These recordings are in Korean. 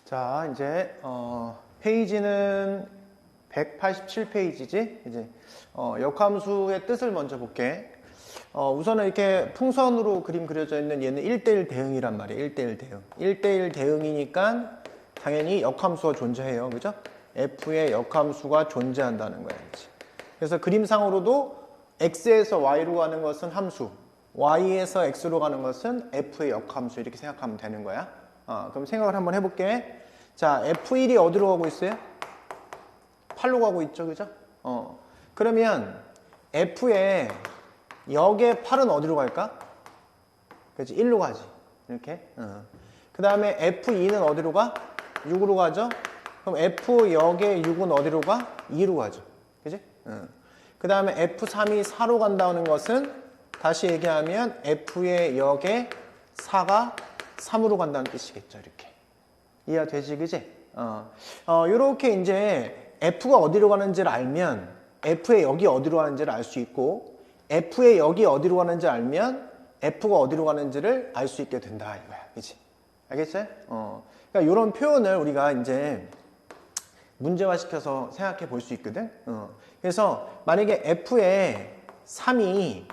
자, 이제 페이지는 187페이지지? 이제 역함수의 뜻을 먼저 볼게. 우선은 이렇게 풍선으로 그림 그려져 있는 얘는 1대1 대응이란 말이에요. 1대1 대응. 1대1 대응이니까 당연히 역함수가 존재해요. 그죠? F의 역함수가 존재한다는 거야. 그치? 그래서 그림상으로도 X에서 Y로 가는 것은 함수, Y에서 X로 가는 것은 F의 역함수 이렇게 생각하면 되는 거야. 그럼 생각을 한번 해볼게. 자, F1이 어디로 가고 있어요? 8로 가고 있죠, 그죠? 그러면 F의 역의 8은 어디로 갈까? 그렇지, 1로 가지. 이렇게. 그 다음에 F2는 어디로 가? 6으로 가죠? 그럼 F 역의 6은 어디로 가? 2로 가죠. 그지? 그 다음에 F3이 4로 간다는 것은 다시 얘기하면 F의 역의 4가 3으로 간다는 뜻이겠죠, 이렇게. 이해가 되지, 그지? 요렇게 이제 F가 어디로 가는지를 알면 F의 역이 어디로 가는지를 알 수 있고, F의 역이 어디로 가는지 알면 F가 어디로 가는지를 알 수 있게 된다, 이거야. 그치? 알겠어요? 그러니까 이런 표현을 우리가 이제 문제화시켜서 생각해 볼 수 있거든? 그래서 만약에 F의 3이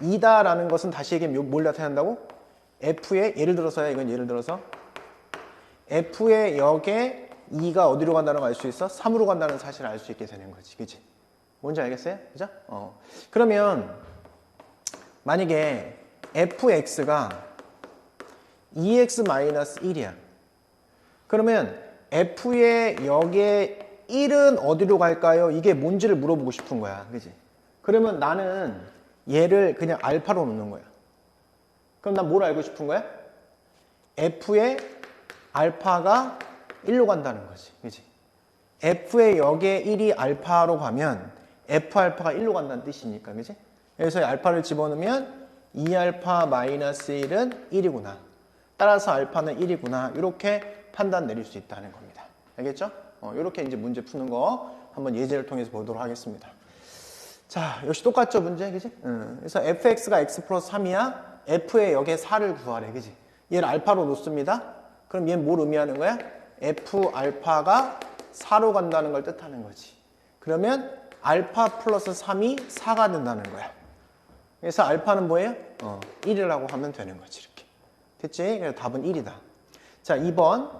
2다라는 것은 다시 얘기하면 뭘 나타낸다고? F의, 예를 들어서야, 이건 예를 들어서 F의 역에 2가 어디로 간다는 걸 알 수 있어? 3으로 간다는 사실을 알 수 있게 되는 거지. 그치? 뭔지 알겠어요? 그죠? 그러면 만약에 fx가 2x-1이야. 그러면 f의 역의 1은 어디로 갈까요? 이게 뭔지를 물어보고 싶은 거야. 그치? 그러면 나는 얘를 그냥 알파로 놓는 거야. 그럼 난 뭘 알고 싶은 거야? f의 알파가 1로 간다는 거지. 그치? f의 역의 1이 알파로 가면 f 알파가 1로 간다는 뜻이니까. 그치? 그래서 알파를 집어넣으면 2알파-1은 1이구나. 따라서 알파는 1이구나. 이렇게 판단 내릴 수 있다는 겁니다. 알겠죠? 이렇게 이제 문제 푸는 거 한번 예제를 통해서 보도록 하겠습니다. 자, 역시 똑같죠, 문제? 그지? 그래서 fx가 x 플러스 3이야. f의 역의 4를 구하래. 그지? 얘를 알파로 놓습니다. 그럼 얘는 뭘 의미하는 거야? f 알파가 4로 간다는 걸 뜻하는 거지. 그러면 알파 플러스 3이 4가 된다는 거야. 그래서 알파는 뭐예요? 1이라고 하면 되는 거지. 이렇게. 됐지? 그래서 답은 1이다. 자, 2번.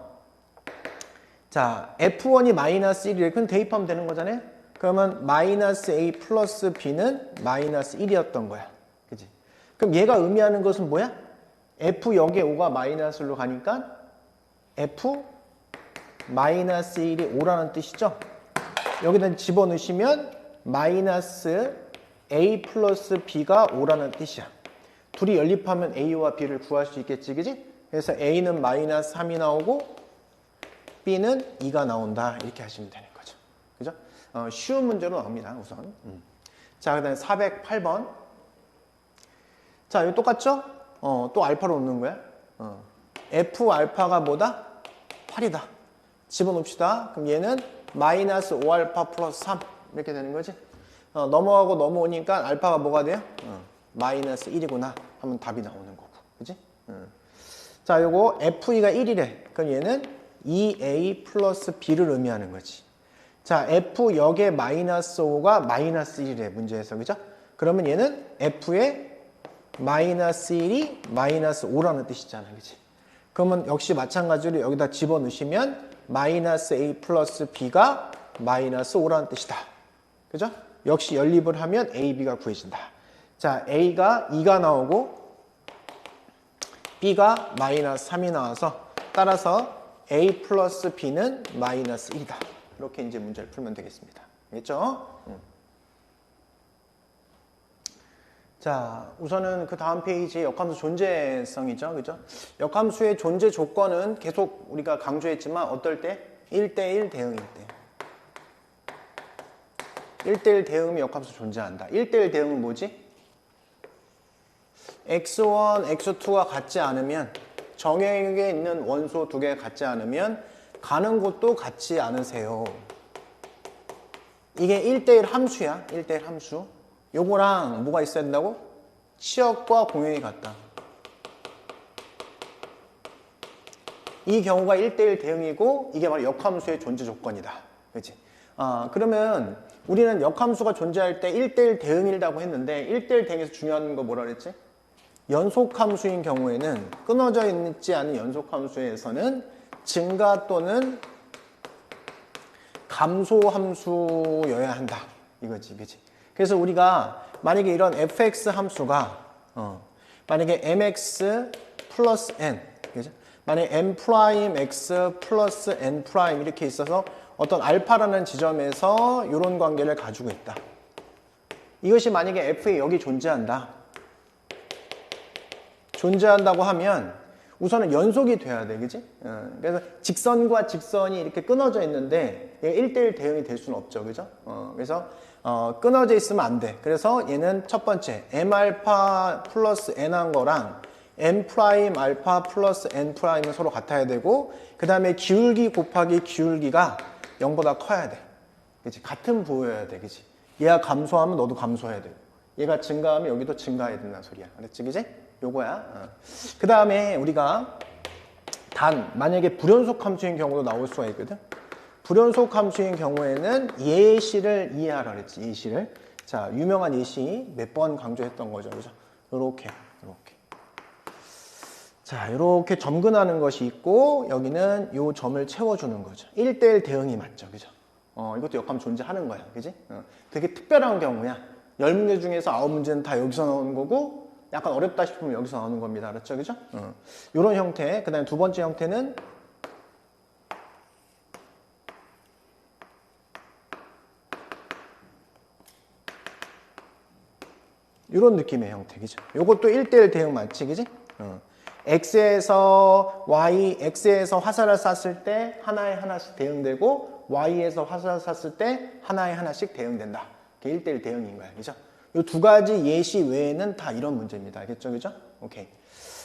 자, f1이 마이너스 1이래. 그럼 대입하면 되는 거잖아요? 그러면 마이너스 a 플러스 b는 마이너스 1이었던 거야. 그치? 그럼 얘가 의미하는 것은 뭐야? f 역의 5가 마이너스로 가니까 f 마이너스 1이 5라는 뜻이죠? 여기다 집어넣으시면 마이너스 a 플러스 b가 5라는 뜻이야. 둘이 연립하면 a와 b를 구할 수 있겠지, 그지? 그래서 a는 마이너스 3이 나오고 b는 2가 나온다. 이렇게 하시면 되는 거죠. 그죠? 쉬운 문제로 나옵니다, 우선. 자, 그 다음에 408번. 자, 이거 똑같죠? 또 알파로 놓는 거야. f 알파가 뭐다? 8이다. 집어넣읍시다. 그럼 얘는 마이너스 5알파 플러스 3 이렇게 되는 거지. 넘어가고 넘어오니까 알파가 뭐가 돼요? 마이너스 1이구나 하면 답이 나오는 거고. 그지? 자, 요거 f2가 1이래. 그럼 얘는 2a 플러스 b를 의미하는 거지. 자, f 역의 마이너스 5가 마이너스 1이래, 문제에서. 그죠? 그러면 얘는 f의 마이너스 1이 마이너스 5라는 뜻이잖아. 그치? 그러면 역시 마찬가지로 여기다 집어넣으시면 마이너스 a 플러스 b가 마이너스 5라는 뜻이다. 그죠? 역시 연립을 하면 a, b가 구해진다. 자, a가 2가 나오고 b가 마이너스 3이 나와서 따라서 a 플러스 b는 마이너스 1이다. 이렇게 이제 문제를 풀면 되겠습니다. 알겠죠? 자, 우선은 그 다음 페이지의 역함수 존재성이죠. 그죠? 역함수의 존재 조건은 계속 우리가 강조했지만 어떨 때? 1대1 대응일 때. 1대1 대응이 역함수 존재한다. 1대1 대응은 뭐지? x1, x2가 같지 않으면, 정형에 있는 원소 두 개가 같지 않으면 가는 곳도 같지 않으세요. 이게 1대1 함수야. 1대1 함수. 요거랑 뭐가 있어야 된다고? 치역과 공역이 같다. 이 경우가 1대1 대응이고 이게 바로 역함수의 존재 조건이다. 그렇지? 그러면 우리는 역함수가 존재할 때 1대1 대응이라고 했는데 1대1 대응에서 중요한 거 뭐라 그랬지? 연속함수인 경우에는 끊어져 있지 않은 연속함수에서는 증가 또는 감소함수여야 한다. 이거지, 그치? 그래서 우리가 만약에 이런 fx 함수가 만약에 mx 플러스 n, 그죠? 만약에 m 프라임 x 플러스 n 프라임 이렇게 있어서 어떤 알파라는 지점에서 이런 관계를 가지고 있다. 이것이 만약에 f에 여기 존재한다. 존재한다고 하면 우선은 연속이 돼야 돼, 그지? 그래서 직선과 직선이 이렇게 끊어져 있는데 얘가 1대1 대응이 될 수는 없죠, 그죠? 그래서 끊어져 있으면 안 돼. 그래서 얘는 첫 번째 m 알파 플러스 n 한 거랑 m 프라임 알파 플러스 n 프라임은 서로 같아야 되고 그 다음에 기울기 곱하기 기울기가 0보다 커야 돼. 그치? 같은 부호여야 돼, 그치? 얘가 감소하면 너도 감소해야 되고 얘가 증가하면 여기도 증가해야 된다는 소리야. 알았지, 그치? 요거야. 그 다음에 우리가 만약에 불연속 함수인 경우도 나올 수가 있거든. 불연속 함수인 경우에는 예시를 이해하라 그랬지. 예시를. 자, 유명한 예시 몇 번 강조했던 거죠, 그죠? 요렇게. 자, 이렇게 점근하는 것이 있고 여기는 요 점을 채워주는 거죠. 1대1 대응이 맞죠, 그죠? 이것도 역함 존재하는 거야, 그지? 되게 특별한 경우야. 10문제 중에서 9문제는 다 여기서 나오는 거고 약간 어렵다 싶으면 여기서 나오는 겁니다. 알았죠? 그죠? 이런 형태. 그 다음에 두 번째 형태는 이런 느낌의 형태. 그죠? 요것도 1대1 대응 맞지? 그지? X에서 Y, X에서 화살을 쐈을 때 하나에 하나씩 대응되고 Y에서 화살을 쐈을 때 하나에 하나씩 대응된다. 그게 1대1 대응인 거야. 그죠? 이 두 가지 예시 외에는 다 이런 문제입니다. 알겠죠? 그죠? 오케이.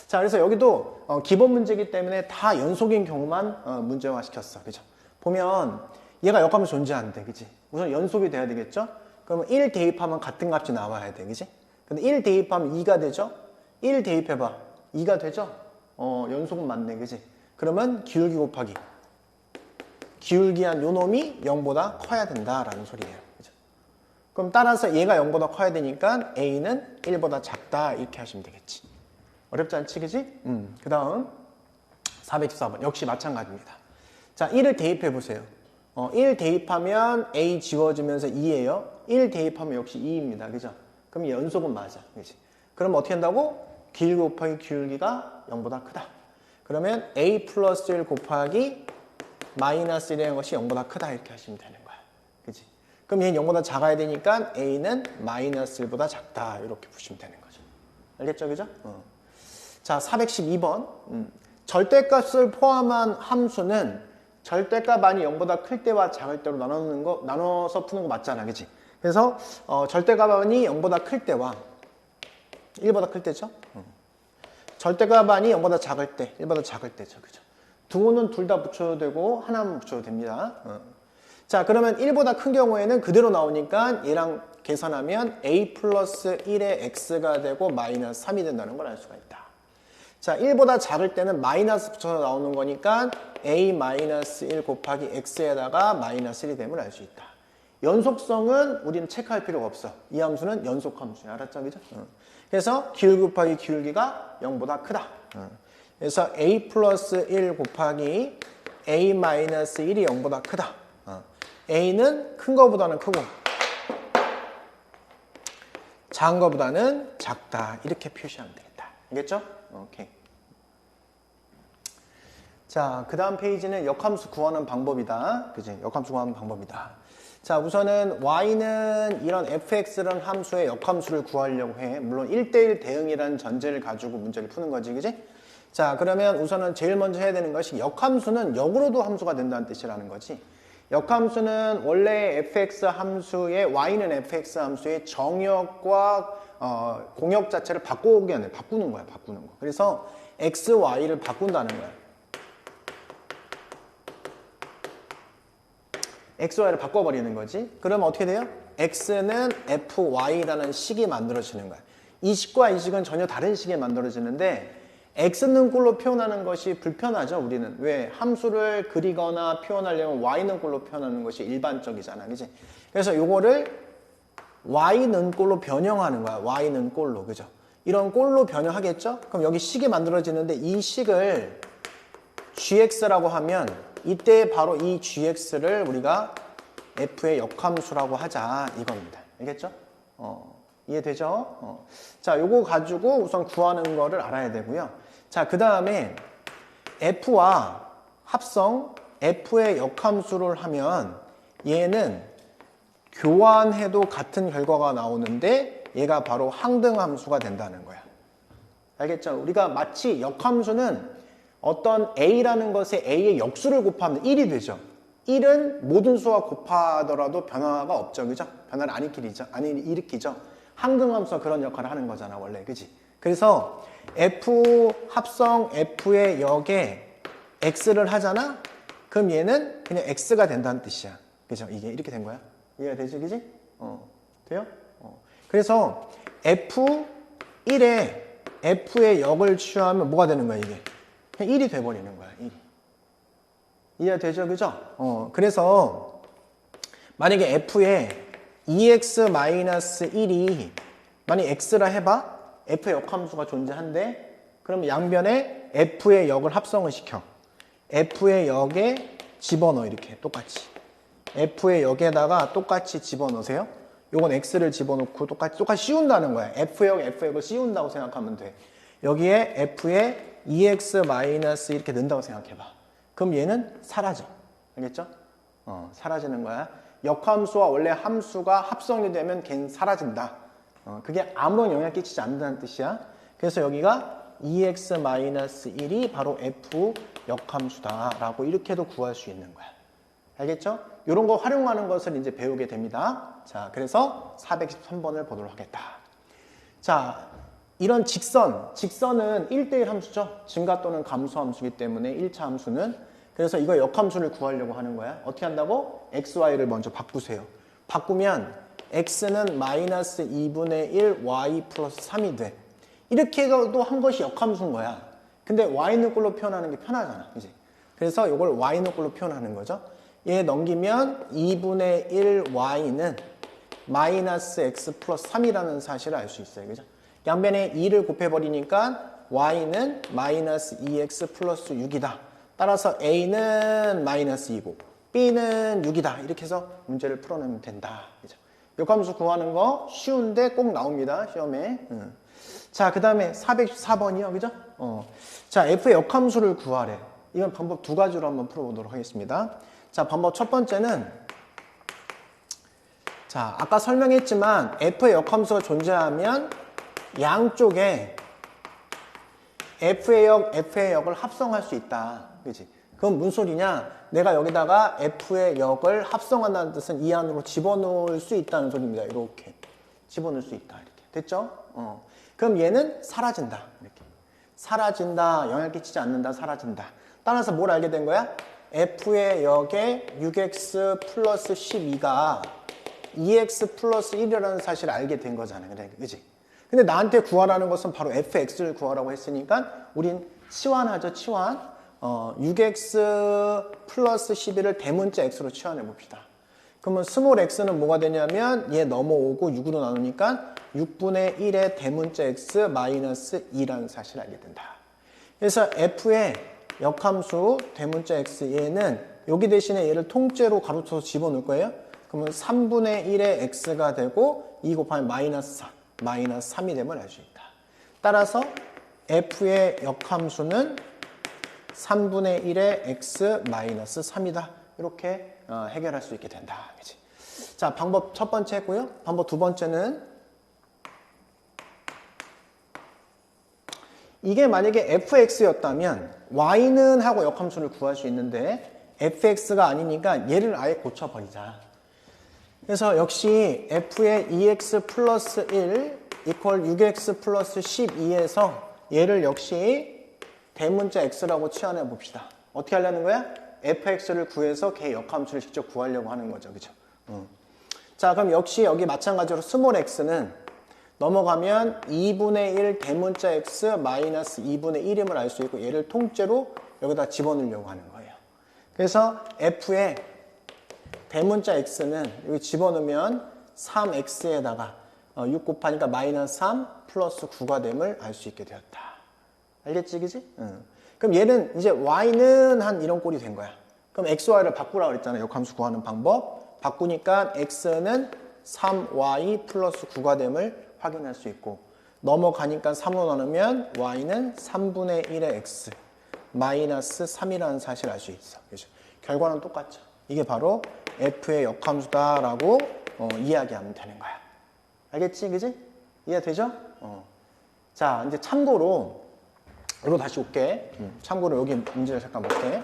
자, 그래서 여기도 기본 문제이기 때문에 다 연속인 경우만 문제화 시켰어. 그죠? 보면 얘가 역함수 존재한대. 그지? 우선 연속이 돼야 되겠죠? 그러면 1 대입하면 같은 값이 나와야 돼. 그지? 근데 1 대입하면 2가 되죠? 1 대입해봐. 2가 되죠? 연속은 맞네. 그지? 그러면 기울기 곱하기 기울기한 요 놈이 0보다 커야 된다라는 소리예요. 그죠? 그럼 따라서 얘가 0보다 커야 되니까 A는 1보다 작다 이렇게 하시면 되겠지. 어렵지 않지, 그지? 그 다음 414번 역시 마찬가지입니다. 자, 1을 대입해 보세요. 1 대입하면 A 지워지면서 2예요. 1 대입하면 역시 2입니다. 그죠? 그럼 연속은 맞아. 그지? 그럼 어떻게 한다고? 기울기 곱하기 기울기가 0보다 크다. 그러면 A 플러스 1 곱하기 마이너스 1이라는 것이 0보다 크다 이렇게 하시면 되는 거야. 그지? 그럼 얘는 0보다 작아야 되니까 A는 마이너스 1보다 작다 이렇게 보시면 되는 거죠. 알겠죠? 그죠? 자, 412번. 절대값을 포함한 함수는 절대값 안이 0보다 클 때와 작을 때로 나눠서 푸는 거 맞잖아. 그지? 그래서 절대값 안이 0보다 클 때와 1보다 클 때죠? 절대값 안이 0보다 작을 때, 1보다 작을 때죠. 그죠? 두는 둘 다 붙여도 되고 하나만 붙여도 됩니다. 자, 그러면 1보다 큰 경우에는 그대로 나오니까 얘랑 계산하면 a 플러스 1의 x가 되고 마이너스 3이 된다는 걸 알 수가 있다. 자, 1보다 작을 때는 마이너스 붙여서 나오는 거니까 a 마이너스 1 곱하기 x에다가 마이너스 1이 됨을 알 수 있다. 연속성은 우리는 체크할 필요가 없어. 이 함수는 연속 함수야. 알았죠? 그죠? 그래서 기울기 곱하기 기울기가 0보다 크다. 그래서 a 플러스 1 곱하기 a 마이너스 1이 0보다 크다. a는 큰 거보다는 크고 작은 거보다는 작다. 이렇게 표시하면 되겠다. 알겠죠? 오케이. 자, 그 다음 페이지는 역함수 구하는 방법이다. 그지? 역함수 구하는 방법이다. 자, 우선은 y는 이런 fx라는 함수의 역함수를 구하려고 해. 물론 1대1 대응이라는 전제를 가지고 문제를 푸는 거지, 그지? 자, 그러면 우선은 제일 먼저 해야 되는 것이 역함수는 역으로도 함수가 된다는 뜻이라는 거지. 역함수는 원래 fx 함수의 y는 fx 함수의 정역과 공역 자체를 바꾸는 거야. 그래서 x, y를 바꾼다는 거야. x, y를 바꿔버리는 거지. 그러면 어떻게 돼요? x는 fy라는 식이 만들어지는 거야. 이 식과 이 식은 전혀 다른 식이 만들어지는데 x는 꼴로 표현하는 것이 불편하죠, 우리는. 왜? 함수를 그리거나 표현하려면 y는 꼴로 표현하는 것이 일반적이잖아, 그지? 그래서 요거를 y는 꼴로 변형하는 거야, y는 꼴로, 그죠? 이런 꼴로 변형하겠죠? 그럼 여기 식이 만들어지는데 이 식을 gx라고 하면 이때 바로 이 gx를 우리가 f의 역함수라고 하자, 이겁니다. 알겠죠? 이해되죠? 자, 요거 가지고 우선 구하는 거를 알아야 되고요. 자, 그 다음에 f와 합성 f의 역함수를 하면 얘는 교환해도 같은 결과가 나오는데 얘가 바로 항등함수가 된다는 거야. 알겠죠? 우리가 마치 역함수는 어떤 a라는 것에 a의 역수를 곱하면 1이 되죠. 1은 모든 수와 곱하더라도 변화가 없죠. 그죠? 변화를 안 일으키죠. 항등함수가 그런 역할을 하는 거잖아, 원래. 그지? 그래서 f 합성 f의 역에 x를 하잖아? 그럼 얘는 그냥 x가 된다는 뜻이야. 그죠? 이게 이렇게 된 거야. 이해가 되지? 그지? 돼요? 그래서 f1에 f의 역을 취하면 뭐가 되는 거야, 이게? 그냥 1이 돼버리는 거야, 1이. 이해가 되죠? 그죠? 그래서 만약에 f에 2x-1이 만약 x라 해봐? f의 역함수가 존재한대? 그럼 양변에 f의 역을 합성을 시켜. f의 역에 집어넣어, 이렇게 똑같이. f의 역에다가 똑같이 집어넣으세요. 요건 x를 집어넣고 똑같이 씌운다는 거야. f의 역을 씌운다고 생각하면 돼. 여기에 f에 2x- 이렇게 넣는다고 생각해봐. 그럼 얘는 사라져. 알겠죠? 사라지는 거야. 역함수와 원래 함수가 합성이 되면 걔는 사라진다. 그게 아무런 영향 끼치지 않는다는 뜻이야. 그래서 여기가 2x-1이 바로 f 역함수다라고 이렇게도 구할 수 있는 거야. 알겠죠? 이런 거 활용하는 것을 이제 배우게 됩니다. 자, 그래서 413번을 보도록 하겠다. 자, 이런 직선은 1대1 함수죠. 증가 또는 감소 함수이기 때문에 1차 함수는. 그래서 이거 역함수를 구하려고 하는 거야. 어떻게 한다고? x, y를 먼저 바꾸세요. 바꾸면 x는 마이너스 2분의 1 y 플러스 3이 돼. 이렇게 해도 한 것이 역함수인 거야. 근데 y는 꼴로 표현하는 게 편하잖아. 그지? 그래서 이걸 y는 꼴로 표현하는 거죠. 얘 넘기면 2분의 1 y는 마이너스 x 플러스 3이라는 사실을 알 수 있어요. 그죠? 양변에 2를 곱해버리니까 y는 마이너스 2x 플러스 6이다. 따라서 a는 마이너스 2고 b는 6이다. 이렇게 해서 문제를 풀어내면 된다. 그죠? 역함수 구하는 거 쉬운데 꼭 나옵니다. 시험에. 자, 그 다음에 414번이요. 그죠? 자, f의 역함수를 구하래. 이건 방법 두 가지로 한번 풀어보도록 하겠습니다. 자, 방법 첫 번째는 자, 아까 설명했지만 f의 역함수가 존재하면 양쪽에 f의 역을 합성할 수 있다. 그치? 그건 무슨 소리냐? 내가 여기다가 f의 역을 합성한다는 뜻은 이 안으로 집어넣을 수 있다는 소리입니다. 이렇게. 집어넣을 수 있다. 이렇게. 됐죠? 그럼 얘는 사라진다. 이렇게. 사라진다. 영향 끼치지 않는다. 사라진다. 따라서 뭘 알게 된 거야? f의 역에 6x 플러스 12가 2x 플러스 1이라는 사실을 알게 된 거잖아. 그래, 그지? 근데 나한테 구하라는 것은 바로 fx를 구하라고 했으니까 우린 치환하죠, 치환. 6x 플러스 12를 대문자 x로 치환해 봅시다. 그러면 스몰 x는 뭐가 되냐면 얘 넘어오고 6으로 나누니까 6분의 1의 대문자 x 마이너스 2라는 사실을 알게 된다. 그래서 f의 역함수 대문자 x 얘는 여기 대신에 얘를 통째로 가로쳐서 집어넣을 거예요. 그러면 3분의 1의 x가 되고 2 곱하면 마이너스 4, 마이너스 3이 되면 알 수 있다. 따라서 f의 역함수는 3분의 1의 x 마이너스 3이다. 이렇게 해결할 수 있게 된다. 그치? 자, 방법 첫 번째 했고요. 방법 두 번째는 이게 만약에 fx였다면 y는 하고 역함수를 구할 수 있는데 fx가 아니니까 얘를 아예 고쳐버리자. 그래서 역시 f의 2x 플러스 1 이퀄 6x 플러스 12에서 얘를 역시 대문자 x라고 치환해 봅시다. 어떻게 하려는 거야? fx를 구해서 걔 역함수를 직접 구하려고 하는 거죠. 그죠? 자, 그럼 역시 여기 마찬가지로 스몰 x는 넘어가면 2분의 1 대문자 x 마이너스 2분의 1임을 알 수 있고 얘를 통째로 여기다 집어넣으려고 하는 거예요. 그래서 f의 대문자 x는 여기 집어넣으면 3x에다가 6 곱하니까 마이너스 3 플러스 9가 됨을 알 수 있게 되었다. 알겠지, 그지? 응. 그럼 얘는 이제 y는 한 이런 꼴이 된 거야. 그럼 x, y를 바꾸라고 그랬잖아. 역함수 구하는 방법. 바꾸니까 x는 3y 플러스 9가 됨을 확인할 수 있고 넘어가니까 3으로 나누면 y는 3분의 1의 x 마이너스 3이라는 사실을 알 수 있어. 그죠? 결과는 똑같죠. 이게 바로 f의 역함수다라고 이야기하면 되는 거야. 알겠지? 그지? 이해되죠? 자, 이제 참고로 여기로 다시 올게. 참고로 여기 문제를 잠깐 볼게.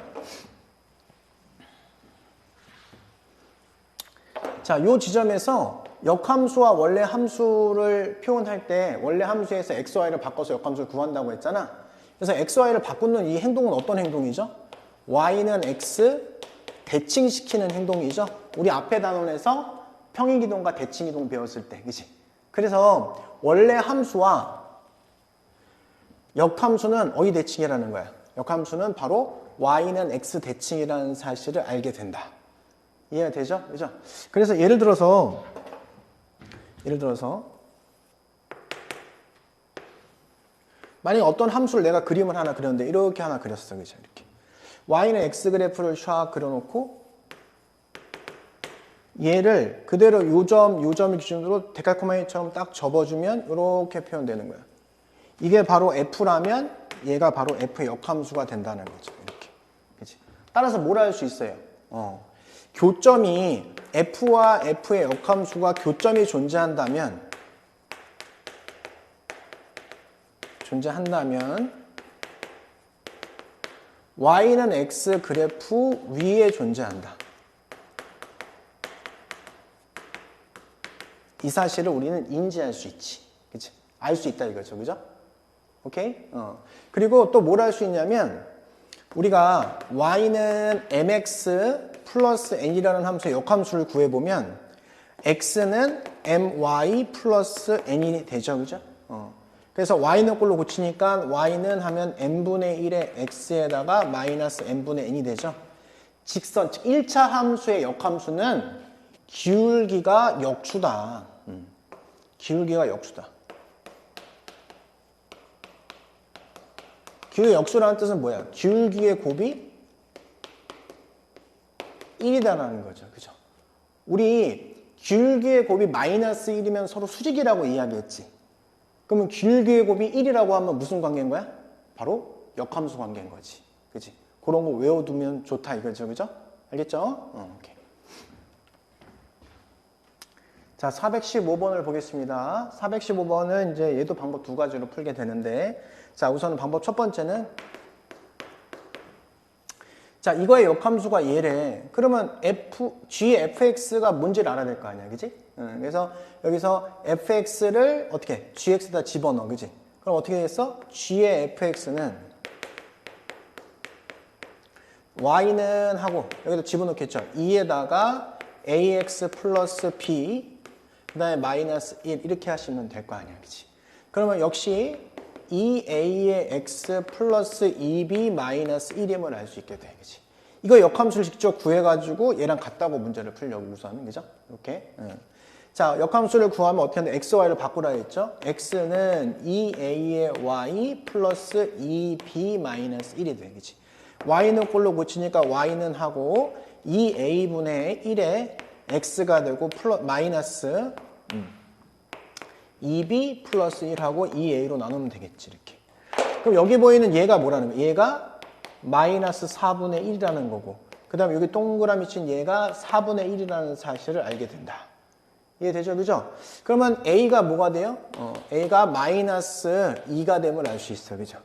자, 요 지점에서 역함수와 원래 함수를 표현할 때 원래 함수에서 x, y를 바꿔서 역함수를 구한다고 했잖아. 그래서 x, y를 바꾸는 이 행동은 어떤 행동이죠? y는 x 대칭시키는 행동이죠. 우리 앞에 단원에서 평행이동과 대칭이동 배웠을 때, 그치? 그래서 원래 함수와 역함수는 어디 대칭이라는 거야? 역함수는 바로 y는 x 대칭이라는 사실을 알게 된다. 이해가 되죠? 그죠? 그래서 예를 들어서 만약에 어떤 함수를 내가 그림을 하나 그렸는데 이렇게 하나 그렸어. 그죠? 이렇게. y는 x 그래프를 쫙 그려놓고 얘를 그대로 요점을 기준으로 데칼코마니처럼 딱 접어주면 이렇게 표현되는 거야. 이게 바로 f라면 얘가 바로 f의 역함수가 된다는 거죠. 이렇게. 그치? 따라서 뭘 할 수 있어요? 교점이 f와 f의 역함수가 교점이 존재한다면 y는 x 그래프 위에 존재한다. 이 사실을 우리는 인지할 수 있지. 그치? 알 수 있다 이거죠. 그죠? 오케이? 그리고 또 뭘 할 수 있냐면 우리가 y는 mx 플러스 n이라는 함수의 역함수를 구해보면 x는 my 플러스 n이 되죠. 그죠? 그래서 y는 꼴로 고치니까 y는 하면 n분의 1의 x에다가 마이너스 n분의 n이 되죠. 직선, 즉 1차 함수의 역함수는 기울기가 역수다. 기울기가 역수다. 기울기 역수라는 뜻은 뭐야? 기울기의 곱이 1이다라는 거죠. 그죠? 우리 기울기의 곱이 마이너스 1이면 서로 수직이라고 이야기했지. 그러면 기울기의 곱이 1이라고 하면 무슨 관계인 거야? 바로 역함수 관계인 거지. 그치? 그런 거 외워두면 좋다 이거죠. 그죠? 알겠죠? 오케이. 자, 415번을 보겠습니다. 415번은 이제 얘도 방법 두 가지로 풀게 되는데, 자, 우선 방법 첫 번째는, 자, 이거의 역함수가 얘래. 그러면 gfx가 뭔지를 알아야 될 거 아니야, 그지? 그래서 여기서 fx를 어떻게 gx에다 집어넣어, 그지? 그럼 어떻게 되겠어? g의 fx는 y는 하고 여기다 집어넣겠죠. 2에다가 ax 플러스 b 그 다음에 마이너스 1 이렇게 하시면 될 거 아니야, 그치? 그러면 역시 2a의 x 플러스 2b 마이너스 1임을 알 수 있게 돼, 그치? 이거 역함수를 직접 구해가지고 얘랑 같다고 문제를 풀려고 우선, 그죠? 이렇게. 자, 역함수를 구하면 어떻게 하는데 x, y를 바꾸라 했죠? x는 2a의 y 플러스 2b 마이너스 1이 돼, 그치? y는 꼴로 고치니까 y는 하고 2a분의 1에 x가 되고 마이너스 2b 플러스 1하고 2a로 나누면 되겠지, 이렇게. 그럼 여기 보이는 얘가 뭐라는 거야? 얘가 마이너스 4분의 1이라는 거고, 그 다음에 여기 동그라미 친 얘가 4분의 1이라는 사실을 알게 된다. 이해되죠? 그죠? 그러면 a가 뭐가 돼요? a가 마이너스 2가 됨을 알 수 있어. 그죠?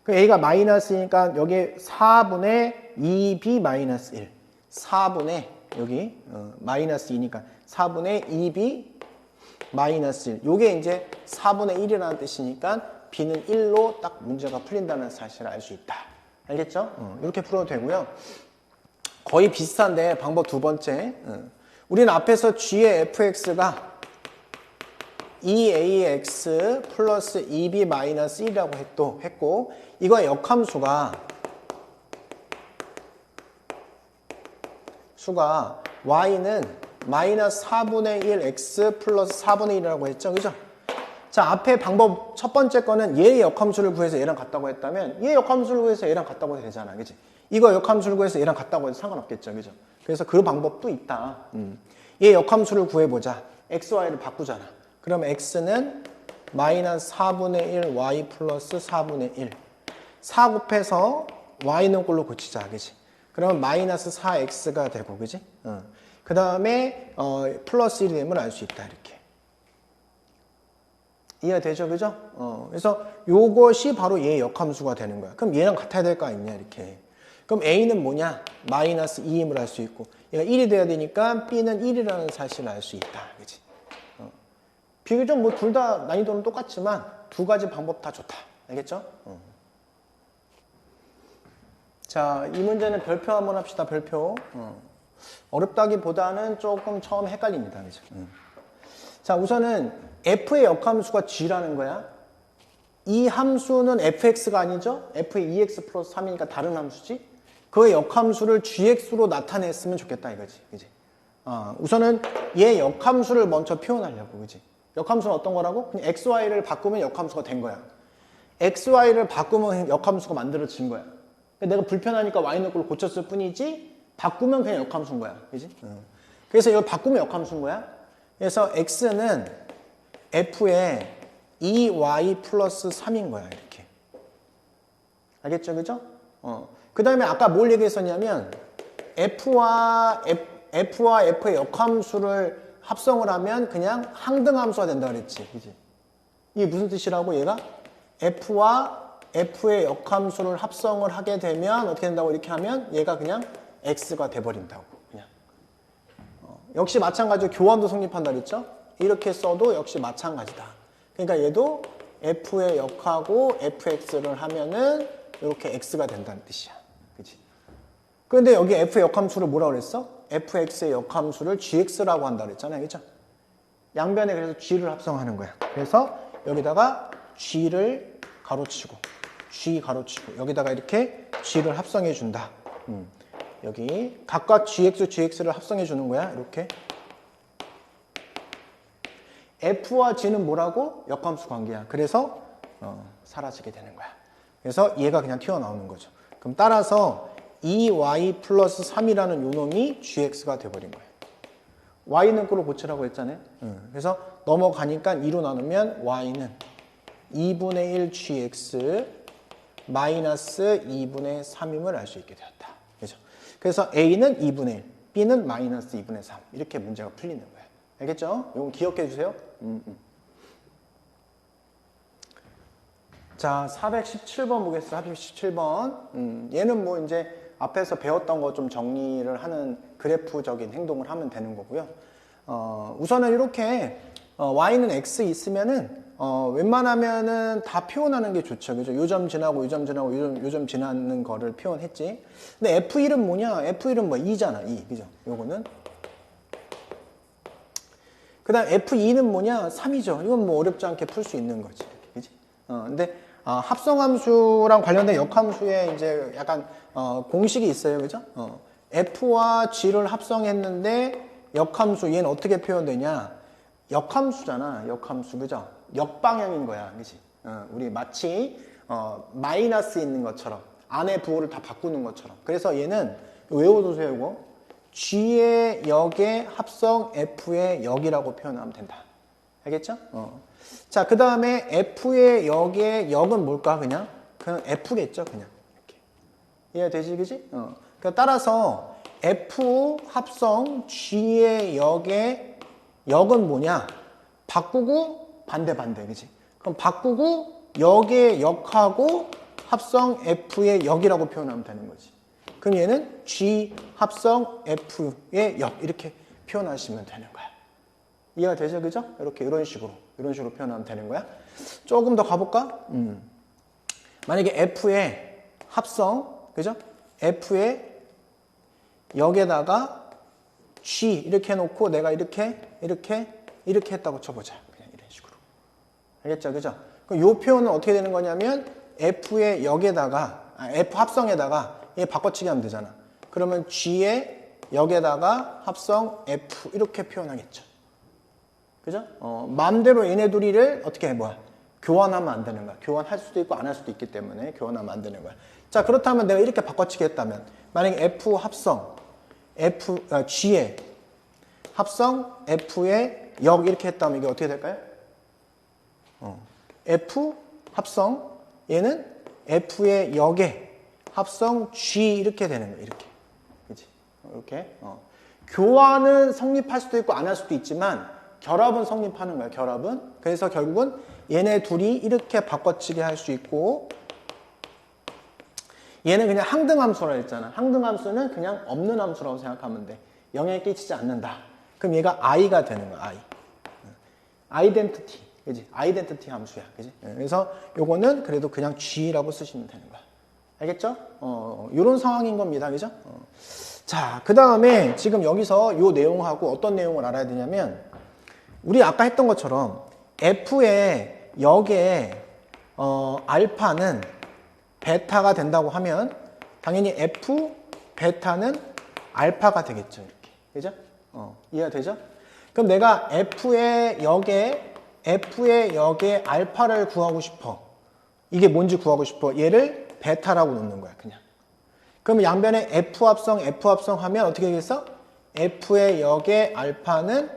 그 a가 마이너스니까 여기 4분의 2b 마이너스 1. 4분의 여기 마이너스 2니까 4분의 2b 마이너스 1. 요게 이제 4분의 1이라는 뜻이니까 b는 1로 딱 문제가 풀린다는 사실을 알 수 있다. 알겠죠? 이렇게 풀어도 되고요. 거의 비슷한데 방법 두 번째. 우리는 앞에서 g의 fx가 2ax 플러스 2b 마이너스 1이라고 했고 이거의 역함수가 y는 마이너스 4분의 1 x 플러스 4분의 1이라고 했죠. 그죠? 자, 앞에 방법 첫 번째 거는 얘의 역함수를 구해서 얘랑 같다고 했다면 얘의 역함수를 구해서 얘랑 같다고 해도 되잖아. 그지? 이거 역함수를 구해서 얘랑 같다고 해도 상관없겠죠. 그죠? 그래서 그 방법도 있다. 얘 역함수를 구해보자. x, y를 바꾸잖아. 그럼 x는 마이너스 4분의 1 y 플러스 4분의 1. 4 곱해서 y는 꼴로 고치자. 그지? 그러면 마이너스 4x가 되고, 그지? 그 다음에 플러스 1이 되면 알 수 있다. 이렇게. 이해되죠? 그죠? 그래서 요것이 바로 얘의 역함수가 되는 거야. 그럼 얘랑 같아야 될 거 아니냐, 이렇게. 그럼 A는 뭐냐? 마이너스 2임을 알 수 있고, 얘가 1이 돼야 되니까 B는 1이라는 사실을 알 수 있다. 그치? 비교적 뭐 둘 다 난이도는 똑같지만 두 가지 방법 다 좋다. 알겠죠? 자, 이 문제는 별표 한번 합시다. 별표. 어렵다기보다는 조금 처음 헷갈립니다. 그죠? 자, 우선은 f의 역함수가 g라는 거야. 이 함수는 fx가 아니죠? f의 2x 플러스 3이니까 다른 함수지? 그의 역함수를 gx로 나타냈으면 좋겠다 이거지. 그지? 우선은 얘 역함수를 먼저 표현하려고. 그지? 역함수는 어떤 거라고? 그냥 xy를 바꾸면 역함수가 된 거야. xy를 바꾸면 역함수가 만들어진 거야. 내가 불편하니까 y는 꼴로 고쳤을 뿐이지 바꾸면 그냥 역함수인 거야. 그지? 그래서 이걸 바꾸면 역함수인 거야. 그래서 x는 f의 2y 플러스 3인 거야. 이렇게. 알겠죠? 그죠? 그 다음에 아까 뭘 얘기했었냐면 f와 f의 역함수를 합성을 하면 그냥 항등함수가 된다 그랬지. 그지? 이게 무슨 뜻이라고 얘가? f와 f의 역함수를 합성을 하게 되면 어떻게 된다고 이렇게 하면 얘가 그냥 x가 돼버린다고. 그냥. 역시 마찬가지로 교환도 성립한다 그랬죠? 이렇게 써도 역시 마찬가지다. 그러니까 얘도 f의 역하고 fx를 하면은 이렇게 x가 된다는 뜻이야. 그치? 그런데 여기 f의 역함수를 뭐라고 그랬어? fx의 역함수를 gx라고 한다 그랬잖아요. 그죠? 양변에 그래서 g를 합성하는 거야. 그래서 여기다가 g를 가로치고 g 가로치고 여기다가 이렇게 g를 합성해 준다. 여기 각각 gx, gx를 합성해 주는 거야. 이렇게. f와 g는 뭐라고? 역함수 관계야. 그래서 사라지게 되는 거야. 그래서 얘가 그냥 튀어나오는 거죠. 그럼 따라서 2y 플러스 3이라는 요 놈이 gx가 돼버린 거예요. y는 꼴로 고치라고 했잖아요. 그래서 넘어가니까 2로 나누면 y는 2분의 1 gx 마이너스 2분의 3임을 알 수 있게 되었다. 그죠? 그래서 a는 2분의 1, b는 마이너스 2분의 3 이렇게 문제가 풀리는 거예요. 알겠죠? 이건 기억해 주세요. 자, 417번 보겠습니다. 417번. 얘는 뭐 이제 앞에서 배웠던 거 좀 정리를 하는 그래프적인 행동을 하면 되는 거고요. 우선은 이렇게 y는 x 있으면은 웬만하면은 다 표현하는 게 좋죠. 그죠? 요점 지나고 요점 지나고 요점 지나는 거를 표현했지. 근데 f1은 뭐냐? f1은 뭐 2잖아. 2. 그죠? 요거는. 그 다음 f2는 뭐냐? 3이죠. 이건 뭐 어렵지 않게 풀 수 있는 거지. 그지? 근데 합성함수랑 관련된 역함수에 이제 약간 공식이 있어요. 그죠? f와 g를 합성했는데 역함수 얘는 어떻게 표현되냐? 역함수잖아. 역함수. 그죠? 역방향인 거야. 그지? 우리 마치 마이너스 있는 것처럼 안에 부호를 다 바꾸는 것처럼. 그래서 얘는 외워두세요. 이거. g의 역의 합성 f의 역이라고 표현하면 된다. 알겠죠? 자, 그 다음에 f의 역의 역은 뭘까? 그냥 f겠죠. 그냥 이렇게. 이해되지? 그지? 그러니까 따라서 f 합성 g의 역의 역은 뭐냐? 바꾸고 반대. 그지? 그럼 바꾸고 역의 역하고 합성 f의 역이라고 표현하면 되는 거지. 그럼 얘는 G 합성 F의 역 이렇게 표현하시면 되는 거야. 이해가 되죠? 그죠? 이렇게 이런 식으로 표현하면 되는 거야. 조금 더 가볼까? 만약에 F의 합성, 그죠? F의 역에다가 G 이렇게 해놓고 내가 이렇게 했다고 쳐보자. 그냥 이런 식으로. 알겠죠? 그죠? 그럼 요 표현은 어떻게 되는 거냐면 F의 역에다가 F 합성에다가 얘 바꿔치기 하면 되잖아. 그러면 G의 역에다가 합성 F 이렇게 표현하겠죠. 그죠? 마음대로 얘네 둘이를 어떻게 해 뭐야? 교환하면 안 되는 거야. 교환할 수도 있고 안 할 수도 있기 때문에 교환하면 안 되는 거야. 자, 그렇다면 내가 이렇게 바꿔치기 했다면 만약에 F 합성 G의 합성 F의 역 이렇게 했다면 이게 어떻게 될까요? F 합성 얘는 F의 역의 합성 G 이렇게 되는 거예요. 이렇게. 그치? 이렇게. 교환은 성립할 수도 있고 안 할 수도 있지만 결합은 성립하는 거야. 결합은. 그래서 결국은 얘네 둘이 이렇게 바꿔치기 할 수 있고 얘는 그냥 항등함수라 했잖아. 항등함수는 그냥 없는 함수라고 생각하면 돼. 영향을 끼치지 않는다. 그럼 얘가 i가 되는 거야. i. 아이덴티티. 그지? 아이덴티티 함수야. 그지? 그래서 요거는 그래도 그냥 g라고 쓰시면 되는 거야. 알겠죠? 요런 상황인 겁니다. 그죠? 자, 그 다음에 지금 여기서 요 내용하고 어떤 내용을 알아야 되냐면 우리 아까 했던 것처럼 F의 역의 알파는 베타가 된다고 하면 당연히 F 베타는 알파가 되겠죠. 이렇게. 그죠? 이해가 되죠? 그럼 내가 F의 역의 알파를 구하고 싶어. 이게 뭔지 구하고 싶어. 얘를 베타라고 놓는 거야, 그냥. 그럼 양변에 F 합성 하면 어떻게 되겠어? F의 역의 알파는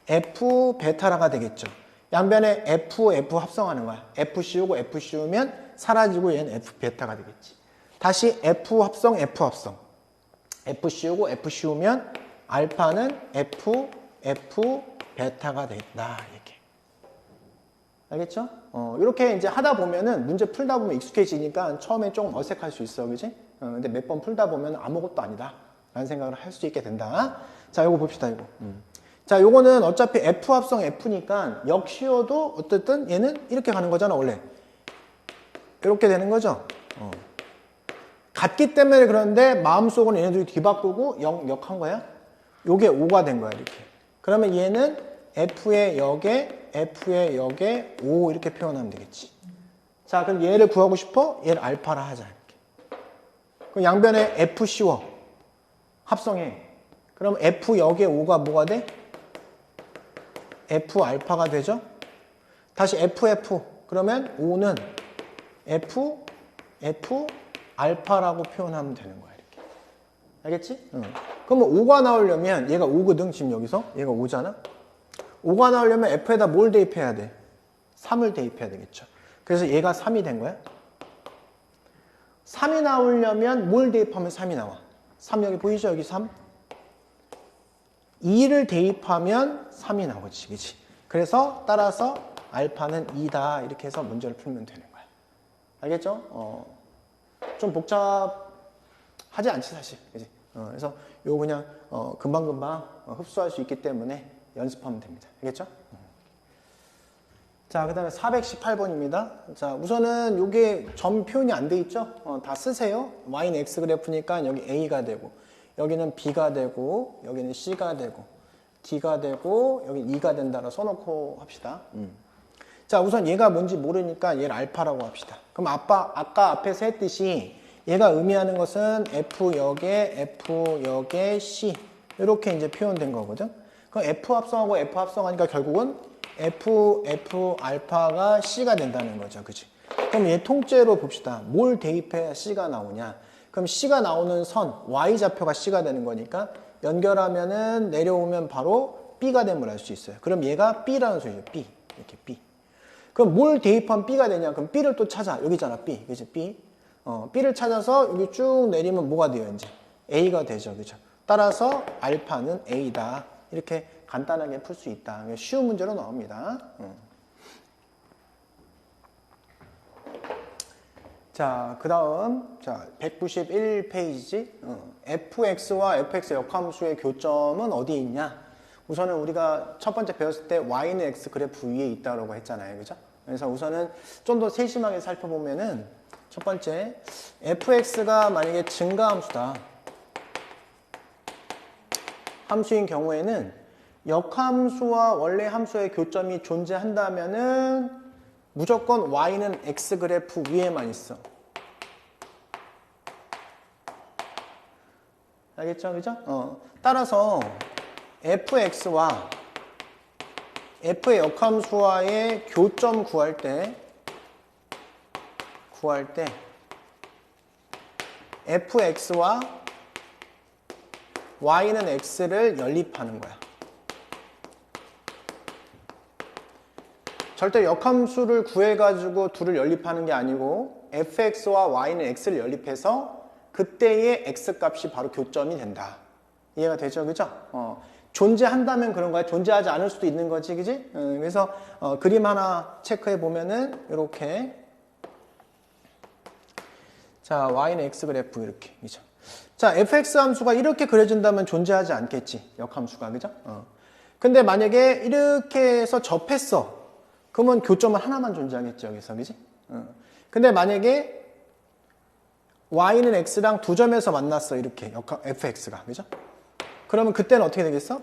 F 베타라가 되겠죠. 양변에 F 합성하는 거야. F 씌우고 F 씌우면 사라지고 얘는 F 베타가 되겠지. 다시 F 합성. F 씌우고 F 씌우면 알파는 F 베타가 되겠다. 이렇게. 알겠죠? 이렇게 이제 하다 보면은 문제 풀다 보면 익숙해지니까 처음에 조금 어색할 수 있어. 그지? 근데 몇 번 풀다 보면 아무것도 아니다. 라는 생각을 할 수 있게 된다. 자, 요거 봅시다, 이거. 자, 요거는 어차피 F 합성 F니까 역 씌워도 어쨌든 얘는 이렇게 가는 거잖아, 원래. 이렇게 되는 거죠? 같기 때문에 그런데 마음속으로 얘네들이 뒤바꾸고 역한 거야? 요게 5가 된 거야, 이렇게. 그러면 얘는 F의 역에 5 이렇게 표현하면 되겠지. 자, 그럼 얘를 구하고 싶어? 얘를 알파라 하자, 이렇게. 그럼 양변에 F 씌워. 합성해. 그럼 F 역의 5가 뭐가 돼? F 알파가 되죠? 다시 FF. 그러면 5는 F 알파라고 표현하면 되는 거야, 이렇게. 알겠지? 그러면 5가 나오려면 얘가 5거든, 지금 여기서. 얘가 5잖아? 5가 나오려면 F에다 뭘 대입해야 돼? 3을 대입해야 되겠죠. 그래서 얘가 3이 된 거야. 3이 나오려면 뭘 대입하면 3이 나와? 3 여기 보이죠? 여기 3. 2를 대입하면 3이 나오지, 그치? 그래서 따라서 알파는 2다 이렇게 해서 문제를 풀면 되는 거야. 알겠죠? 좀 복잡하지 않지 사실, 그치? 그래서 요거 그냥 금방금방 흡수할 수 있기 때문에 연습하면 됩니다. 알겠죠? 자, 그 다음에 418번입니다. 자, 우선은 요게 점 표현이 안 돼 있죠? 다 쓰세요. y는 x 그래프니까 여기 a가 되고 여기는 b가 되고 여기는 c가 되고 d가 되고 여기 2가 된다고 써놓고 합시다. 자, 우선 얘가 뭔지 모르니까 얘를 알파라고 합시다. 그럼 아까 앞에서 했듯이 얘가 의미하는 것은 F 역에 C 이렇게 이제 표현된 거거든. 그럼 F 합성하고 F 합성하니까 결국은 F 알파가 C가 된다는 거죠. 그치? 그럼 얘 통째로 봅시다. 뭘 대입해야 C가 나오냐? 그럼 C가 나오는 선, Y좌표가 C가 되는 거니까 연결하면은 내려오면 바로 B가 됨을 알 수 있어요. 그럼 얘가 B라는 소리죠. B. 이렇게 B. 그럼 뭘 대입하면 B가 되냐? 그럼 B를 또 찾아. 여기 있잖아. B. 그치? B. B를 찾아서 여기 쭉 내리면 뭐가 돼요? 이제 A가 되죠. 그죠? 따라서 알파는 A다. 이렇게 간단하게 풀 수 있다. 쉬운 문제로 나옵니다. 자, 그 다음, 자, 191페이지. fx와 fx 역함수의 교점은 어디에 있냐? 우선은 우리가 첫 번째 배웠을 때 y는 x 그래프 위에 있다고 했잖아요. 그죠? 그래서 우선은 좀 더 세심하게 살펴보면은 첫 번째, fx가 만약에 증가함수다. 함수인 경우에는 역함수와 원래 함수의 교점이 존재한다면은 무조건 y는 x 그래프 위에만 있어. 알겠죠? 그죠? 따라서 fx와 f의 역함수와의 교점 구할 때 fx와 y는 x를 연립하는 거야. 절대 역함수를 구해가지고 둘을 연립하는 게 아니고 fx와 y는 x를 연립해서 그때의 x 값이 바로 교점이 된다. 이해가 되죠? 그죠? 존재한다면 그런 거야. 존재하지 않을 수도 있는 거지. 그지? 그래서 그림 하나 체크해 보면은 이렇게 자, y는 x 그래프 이렇게. 그죠? 자, fx 함수가 이렇게 그려진다면 존재하지 않겠지. 역함수가. 그죠? 근데 만약에 이렇게 해서 접했어. 그러면 교점은 하나만 존재하겠지. 여기서. 그지? 근데 만약에 y는 x랑 두 점에서 만났어. 이렇게. fx가. 그죠? 그러면 그때는 어떻게 되겠어?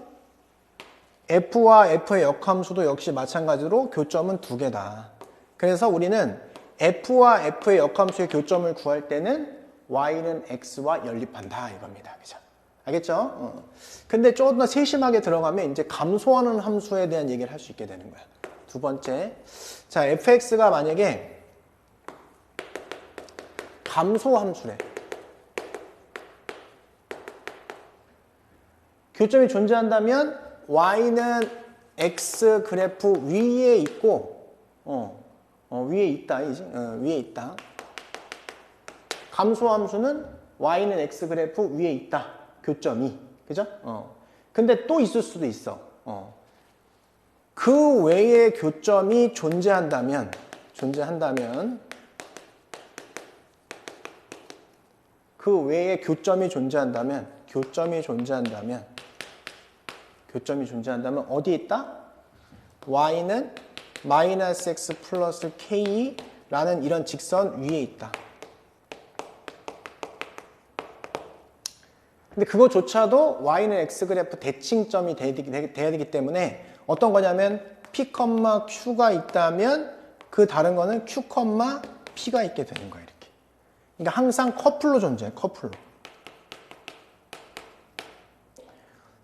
f와 f의 역함수도 역시 마찬가지로 교점은 두 개다. 그래서 우리는 f와 f의 역함수의 교점을 구할 때는 y는 x와 연립한다 이겁니다. 그죠? 알겠죠? 근데 조금 더 세심하게 들어가면 이제 감소하는 함수에 대한 얘기를 할 수 있게 되는 거야. 두 번째. 자, fx가 만약에 감소함수래. 교점이 존재한다면 y는 x 그래프 위에 있고 위에 있다. 위에 있다. 감소함수는 y는 x 그래프 위에 있다. 교점이. 그죠? 근데 또 있을 수도 있어. 그 외에 교점이 존재한다면 그 외에 교점이 존재한다면 어디에 있다? y는 마이너스 x 플러스 k라는 이런 직선 위에 있다. 근데 그거조차도 y는 x 그래프 대칭점이 돼야 되기 때문에 어떤 거냐면 p, q가 있다면 그 다른 거는 q, p가 있게 되는 거예요. 이렇게. 그러니까 항상 커플로 존재해. 커플로.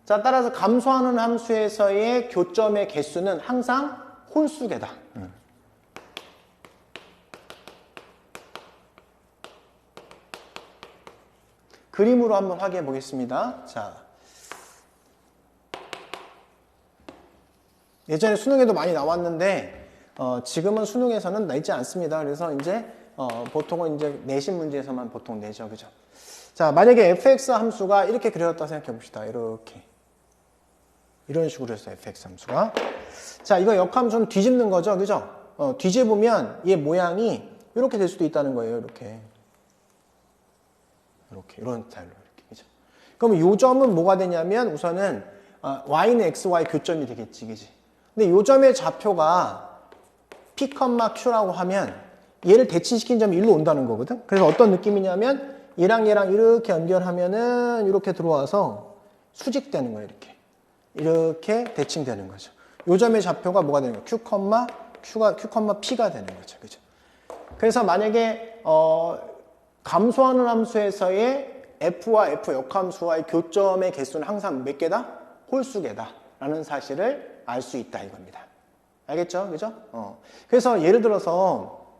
자, 따라서 감소하는 함수에서의 교점의 개수는 항상 홀수계다. 그림으로 한번 확인해 보겠습니다. 자, 예전에 수능에도 많이 나왔는데 지금은 수능에서는 내지 않습니다. 그래서 이제 보통은 이제 내신 문제에서만 보통 내죠, 그죠? 자, 만약에 fx 함수가 이렇게 그려졌다 생각해 봅시다. 이런 식으로 했어요, fx 함수가. 자, 이거 역함수는 뒤집는 거죠, 그죠? 뒤집으면 얘 모양이 이렇게 될 수도 있다는 거예요, 이렇게 이런 스타일로 이렇게, 그죠? 그럼 요 점은 뭐가 되냐면 우선은 y는 xy 교점이 되겠지, 그지? 근데 요 점의 좌표가 p, q라고 하면 얘를 대칭시킨 점이 일로 온다는 거거든. 그래서 어떤 느낌이냐면 얘랑 이렇게 연결하면은 이렇게 들어와서 수직되는 거예요, 이렇게 대칭되는 거죠. 요 점의 좌표가 뭐가 되는 거예요? q, p가 되는 거죠, 그죠? 그래서 만약에 감소하는 함수에서의 f와 f 역함수와의 교점의 개수는 항상 몇 개다? 홀수계다 라는 사실을 알 수 있다 이겁니다. 알겠죠? 그죠? 그래서 예를 들어서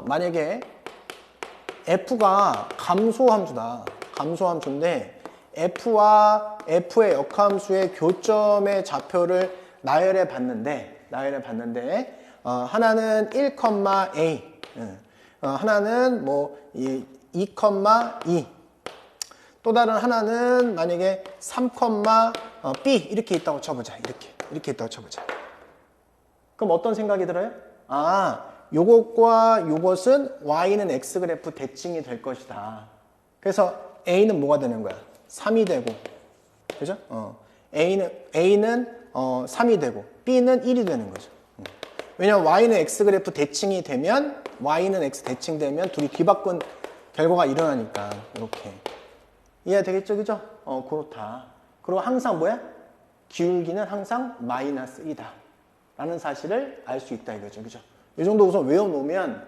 만약에 f가 감소함수인데 f와 f의 역함수의 교점의 좌표를 나열해 봤는데 하나는 1,a 하나는 뭐 2,2 또 다른 하나는 만약에 3,b 이렇게 있다고 쳐보자. 이렇게 있다고 쳐보자. 그럼 어떤 생각이 들어요? 요것과 요것은 y는 x 그래프 대칭이 될 것이다. 그래서 a는 뭐가 되는 거야? 3이 되고, 그죠? a는 3이 되고 b는 1이 되는 거죠. 왜냐면 y는 x 그래프 대칭이 되면 y는 x 대칭되면 둘이 뒤바꾼 결과가 일어나니까 이렇게 이해되겠죠, 그죠? 그렇다. 그리고 항상 뭐야? 기울기는 항상 마이너스 2다 라는 사실을 알 수 있다 이거죠, 그죠? 이 정도 우선 외워놓으면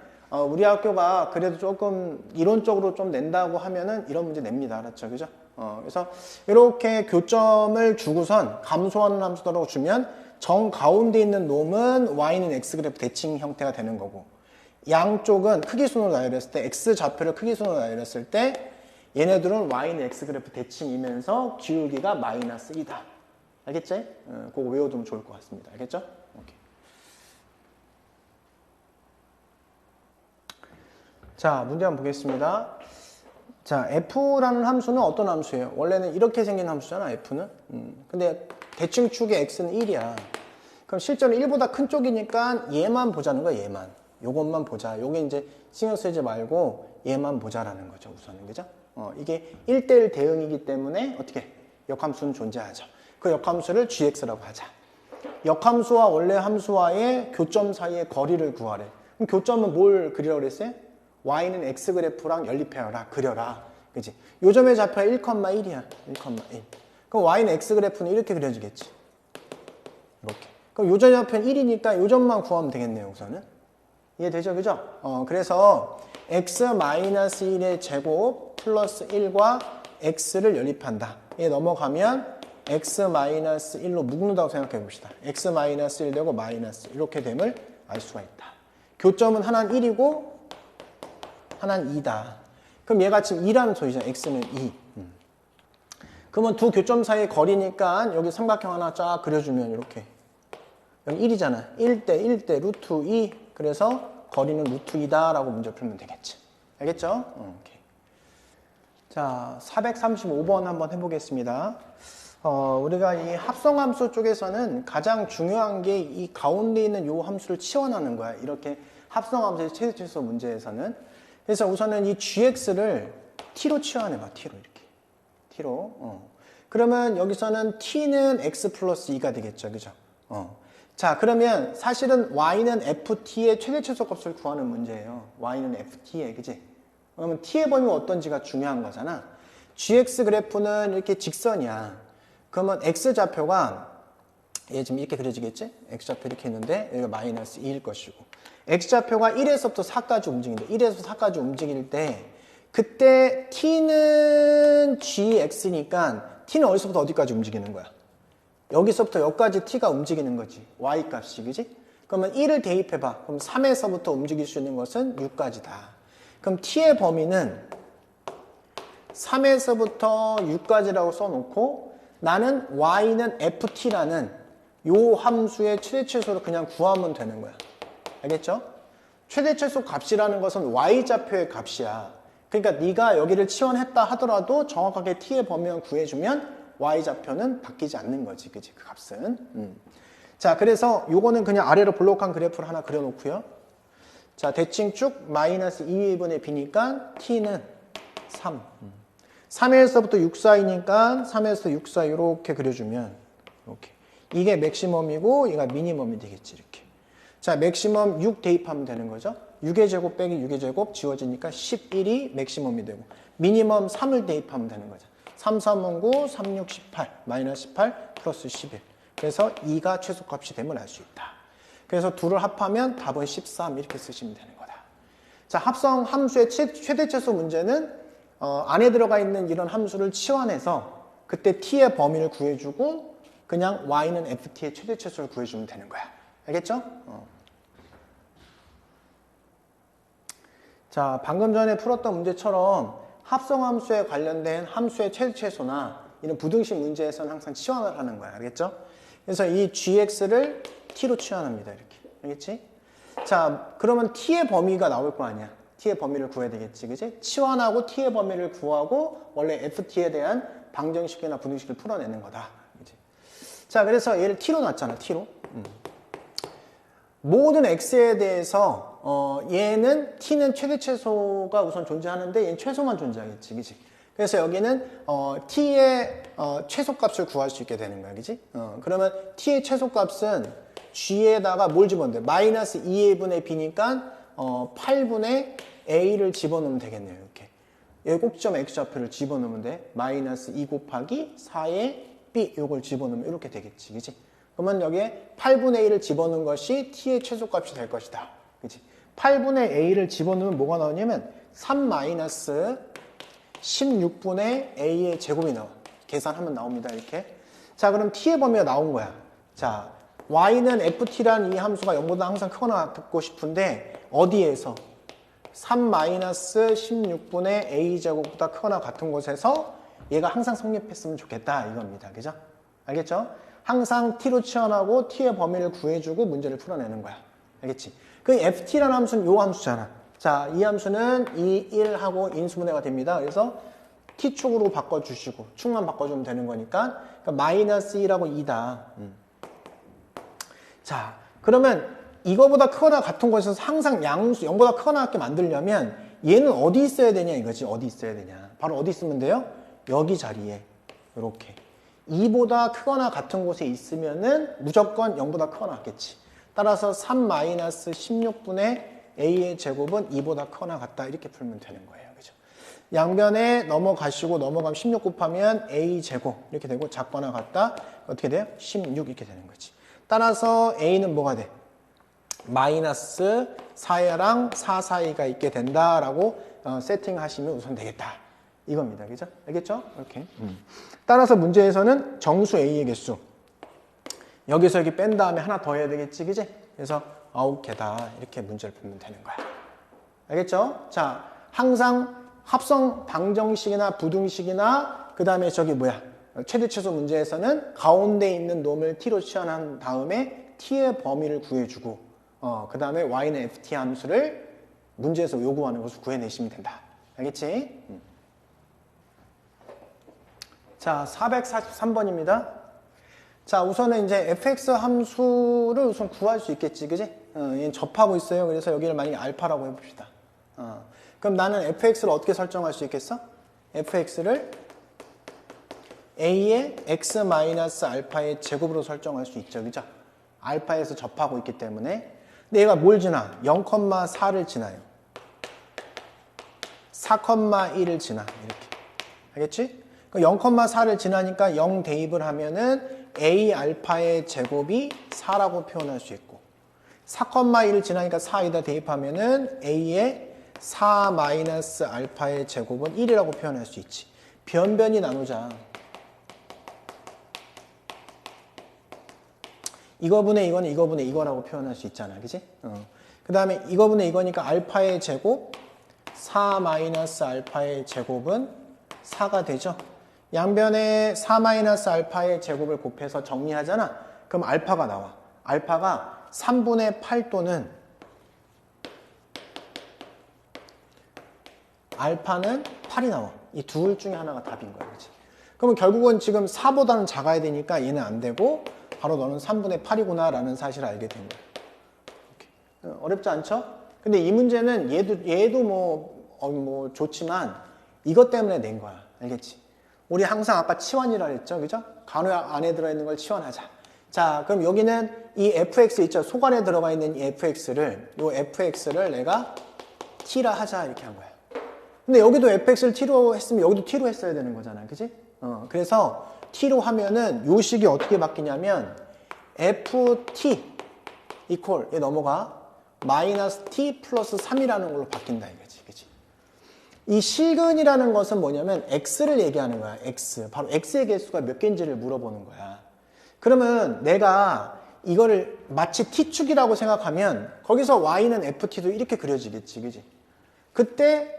우리 학교가 그래도 조금 이론적으로 좀 낸다고 하면은 이런 문제 냅니다. 알았죠? 그죠? 그래서 이렇게 교점을 주고선 감소하는 함수라고 주면 정 가운데 있는 놈은 y는 x 그래프 대칭 형태가 되는 거고 양쪽은 크기순으로 나열했을 때 x 좌표를 크기순으로 나열했을 때 얘네들은 y는 x 그래프 대칭이면서 기울기가 마이너스 2다. 알겠지? 그거 외워두면 좋을 것 같습니다. 알겠죠? 오케이. 자, 문제 한번 보겠습니다. 자, f라는 함수는 어떤 함수예요? 원래는 이렇게 생긴 함수잖아, f는. 근데 대칭축의 x는 1이야. 그럼 실제로 1보다 큰 쪽이니까 얘만 보자는 거야, 얘만. 요것만 보자. 요게 이제 신경 쓰지 말고 얘만 보자라는 거죠, 우선은. 그죠? 이게 1대1 대응이기 때문에 어떻게? 역함수는 존재하죠. 그 역함수를 gx라고 하자. 역함수와 원래 함수와의 교점 사이의 거리를 구하래. 그럼 교점은 뭘 그리라고 그랬어요? y는 x 그래프랑 연립해라, 그려라. 그지? 요점의 좌표가 1,1이야. 1,1. 그럼 y는 x 그래프는 이렇게 그려지겠지. 이렇게. 그럼 요점의 좌표는 1이니까 요점만 구하면 되겠네요, 우선은. 이해되죠? 그죠? 그래서 x-1의 제곱 플러스 1과 x를 연립한다. 얘 넘어가면 x-1로 묶는다고 생각해 봅시다. x-1 되고 마이너스 이렇게 됨을 알 수가 있다. 교점은 하나는 1이고 하나는 2다. 그럼 얘가 지금 2라는 소리잖아. x는 2. 그러면 두 교점 사이의 거리니까 여기 삼각형 하나 쫙 그려주면 이렇게. 여기 1이잖아. 1대 1대 루트 2. 그래서 거리는 루트 2다라고 문제 풀면 되겠지. 알겠죠? 오케이. 자, 435번 한번 해보겠습니다. 우리가 이 합성함수 쪽에서는 가장 중요한 게 이 가운데 있는 요 함수를 치환하는 거야. 이렇게 합성함수의 최소 문제에서는. 그래서 우선은 이 gx를 t로 치환해봐. t로 이렇게. t로. 그러면 여기서는 t는 x 플러스 2가 되겠죠. 그죠? 자, 그러면 사실은 y는 ft의 최대 최소값을 구하는 문제예요. y는 ft에, 그지? 그러면 t의 범위가 어떤지가 중요한 거잖아. gx 그래프는 이렇게 직선이야. 그러면 x좌표가 얘 지금 이렇게 그려지겠지? x좌표 이렇게 있는데 여기가 마이너스 2일 것이고 x좌표가 1에서부터 4까지 움직인다. 1에서 4까지 움직일 때 그때 t는 gx니까 t는 어디서부터 어디까지 움직이는 거야? 여기서부터 여기까지 t가 움직이는 거지. y값이, 그지? 그러면 1을 대입해봐. 그럼 3에서부터 움직일 수 있는 것은 6까지다. 그럼 t의 범위는 3에서부터 6까지라고 써놓고 나는 y는 ft라는 요 함수의 최대 최소를 그냥 구하면 되는 거야. 알겠죠? 최대 최소 값이라는 것은 y좌표의 값이야. 그러니까 네가 여기를 치환했다 하더라도 정확하게 t의 범위만 구해주면 y좌표는 바뀌지 않는 거지. 그치? 그 값은. 자, 그래서 요거는 그냥 아래로 볼록한 그래프를 하나 그려놓고요. 자, 대칭축 마이너스 2분의 b니까 t는 3. 3에서부터 6 사이니까 3에서 6 사이 이렇게 그려주면 이렇게. 이게 맥시멈이고 얘가 미니멈이 되겠지. 이렇게. 자, 맥시멈 6 대입하면 되는 거죠. 6의 제곱 빼기 6의 제곱 지워지니까 11이 맥시멈이 되고 미니멈 3을 대입하면 되는 거죠. 3, 3, 9, 3, 6, 18, 마이너스 18, 플러스 11. 그래서 2가 최소값이 됨을 알 수 있다. 그래서 둘을 합하면 답은 13 이렇게 쓰시면 되는 거다. 자, 합성 함수의 최대 최소 문제는 안에 들어가 있는 이런 함수를 치환해서 그때 t의 범위를 구해주고 그냥 y는 ft의 최대 최소를 구해주면 되는 거야. 알겠죠? 자, 방금 전에 풀었던 문제처럼 합성함수에 관련된 함수의 최대 최소나 이런 부등식 문제에서는 항상 치환을 하는 거야. 알겠죠? 그래서 이 gx를 t로 치환합니다. 이렇게. 알겠지? 자, 그러면 t의 범위가 나올 거 아니야. t의 범위를 구해야 되겠지. 그지? 치환하고 t의 범위를 구하고 원래 ft에 대한 방정식이나 부등식을 풀어내는 거다. 그지? 자, 그래서 얘를 t로 놨잖아. t로. 모든 x에 대해서 얘는 t는 최대 최소가 우선 존재하는데 얘는 최소만 존재하겠지. 그지? 그래서 여기는 t의 최소값을 구할 수 있게 되는 거야. 그지? 그러면 t의 최소값은 g에다가 뭘 집어넣는데 마이너스 2분의 b니까 8분의 a를 집어넣으면 되겠네요. 이렇게. 여기 꼭지점 x좌표를 집어넣으면 돼. 마이너스 2 곱하기 4의 b 요걸 집어넣으면 이렇게 되겠지. 그지? 그러면 여기에 8분의 1을 집어넣은 것이 t의 최소값이 될 것이다. 그치? 8분의 a를 집어넣으면 뭐가 나오냐면 3-16분의 a의 제곱이 나와. 계산하면 나옵니다. 이렇게. 자, 그럼 t의 범위가 나온 거야. 자, y는 ft라는 이 함수가 0보다 항상 크거나 같고 싶은데 어디에서? 3-16분의 a제곱보다 크거나 같은 곳에서 얘가 항상 성립했으면 좋겠다 이겁니다. 그죠? 알겠죠? 항상 t로 치환하고 t의 범위를 구해주고 문제를 풀어내는 거야. 알겠지? 그 ft라는 함수는 요 함수잖아. 자, 이 함수는 2, 1하고 인수분해가 됩니다. 그래서 t축으로 바꿔주시고 축만 바꿔주면 되는 거니까 그러니까 마이너스 1하고 2다. 자, 그러면 이거보다 크거나 같은 곳에서 항상 양수 0보다 크거나 같게 만들려면 얘는 어디 있어야 되냐 이거지. 어디 있어야 되냐. 바로 어디 있으면 돼요? 여기 자리에 이렇게 2보다 크거나 같은 곳에 있으면은 무조건 0보다 크거나 같겠지. 따라서 3-16분의 a의 제곱은 2보다 크거나 같다 이렇게 풀면 되는 거예요. 그죠? 양변에 넘어가시고 넘어가면 16 곱하면 a 제곱 이렇게 되고 작거나 같다 어떻게 돼요? 16 이렇게 되는 거지. 따라서 a는 뭐가 돼? 마이너스 4랑 4 사이가 있게 된다라고 세팅하시면 우선 되겠다. 이겁니다. 그죠? 알겠죠? 이렇게. 따라서 문제에서는 정수 a의 개수. 여기서 여기 뺀 다음에 하나 더 해야 되겠지. 그지? 그래서 9개다. 이렇게 문제를 풀면 되는 거야. 알겠죠? 자, 항상 합성 방정식이나 부등식이나 그 다음에 저기 뭐야? 최대 최소 문제에서는 가운데 있는 놈을 t로 치환한 다음에 t의 범위를 구해주고 그 다음에 y는 ft 함수를 문제에서 요구하는 것을 구해내시면 된다. 알겠지? 자, 443번입니다. 자, 우선은 이제 fx 함수를 우선 구할 수 있겠지, 그지? 얘는 접하고 있어요. 그래서 여기를 만약에 알파라고 해봅시다. 그럼 나는 fx를 어떻게 설정할 수 있겠어? fx를 a의 x-알파의 제곱으로 설정할 수 있죠, 그죠? 알파에서 접하고 있기 때문에. 근데 얘가 뭘 지나? 0,4를 지나요. 4,1을 지나. 이렇게. 알겠지? 0,4를 지나니까 0 대입을 하면은 a 알파의 제곱이 4라고 표현할 수 있고 4,1을 지나니까 4에다 대입하면은 a의 4 마이너스 알파의 제곱은 1이라고 표현할 수 있지. 변변히 나누자. 이거분의 이거는 이거분의 이거라고 표현할 수 있잖아. 그지? 그 다음에 이거분의 이거니까 알파의 제곱 4 마이너스 알파의 제곱은 4가 되죠. 양변에 4 마이너스 알파의 제곱을 곱해서 정리하잖아. 그럼 알파가 나와. 알파가 3분의 8 또는 알파는 8이 나와. 이 둘 중에 하나가 답인 거야. 그치? 그러면 결국은 지금 4보다는 작아야 되니까 얘는 안 되고 바로 너는 3분의 8이구나 라는 사실을 알게 된 거야. 이렇게. 어렵지 않죠? 근데 이 문제는 얘도 뭐 좋지만 이것 때문에 낸 거야. 알겠지? 우리 항상 아까 치환이라 했죠. 그죠? 간호 안에 들어있는 걸 치환하자. 자, 그럼 여기는 이 fx 있죠? 속 안에 들어가 있는 이 fx를 내가 t라 하자 이렇게 한 거야. 근데 여기도 fx를 t로 했으면 여기도 t로 했어야 되는 거잖아. 그지? 그래서 t로 하면은 요 식이 어떻게 바뀌냐면 ft 이퀄 얘 넘어가 마이너스 t 플러스 3이라는 걸로 바뀐다 이거지. 그치? 이 시근이라는 것은 뭐냐면 x를 얘기하는 거야. x. 바로 x의 개수가 몇 개인지를 물어보는 거야. 그러면 내가 이거를 마치 t축이라고 생각하면 거기서 y는 ft도 이렇게 그려지겠지. 그지? 그때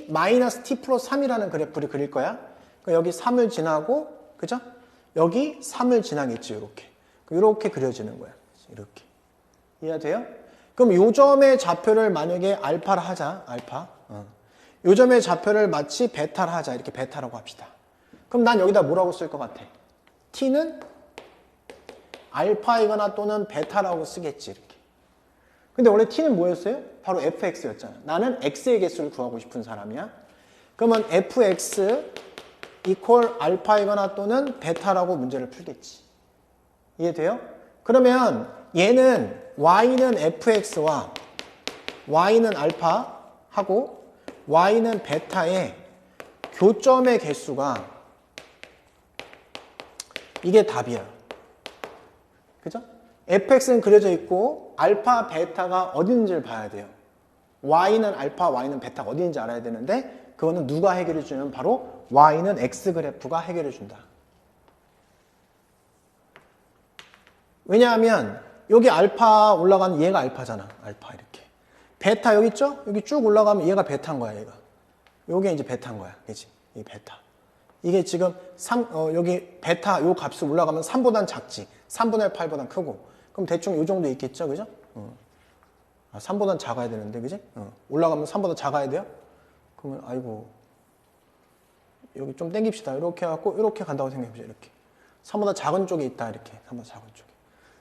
마이너스 t 플러스 3이라는 그래프를 그릴 거야. 여기 3을 지나고 그죠? 여기 3을 지나겠지. 이렇게 그려지는 거야. 이렇게. 이해돼요? 그럼 요 점의 좌표를 만약에 알파를 하자. 알파. 요 점의 좌표를 마치 베타를 하자. 이렇게 베타라고 합시다. 그럼 난 여기다 뭐라고 쓸 것 같아? t는 알파이거나 또는 베타라고 쓰겠지. 이렇게. 근데 원래 t는 뭐였어요? 바로 fx였잖아. 나는 x의 개수를 구하고 싶은 사람이야. 그러면 fx 이퀄 알파이거나 또는 베타라고 문제를 풀겠지. 이해돼요? 그러면 얘는 y는 fx와 y는 알파 하고 y는 베타의 교점의 개수가 이게 답이야. 그죠? fx는 그려져 있고 알파, 베타가 어디 있는지를 봐야 돼요. y는 알파, y는 베타가 어디 있는지 알아야 되는데 그거는 누가 해결해 주냐면 바로 y는 x 그래프가 해결해 준다. 왜냐하면 여기 알파 올라가는 얘가 알파잖아. 알파 이렇게. 베타 여기 있죠? 여기 쭉 올라가면 얘가 베타인 거야, 얘가. 요게 이제 베타인 거야. 그치? 이 베타. 이게 지금 여기 베타 요 값이 올라가면 3보단 작지. 3분의 8보단 크고. 그럼 대충 요 정도 있겠죠? 그죠? 3보단 작아야 되는데, 그지? 올라가면 3보다 작아야 돼요? 그러면, 아이고. 여기 좀 땡깁시다. 이렇게 해갖고, 이렇게 간다고 생각해보죠. 이렇게. 3보다 작은 쪽에 있다. 이렇게. 3보다 작은 쪽에.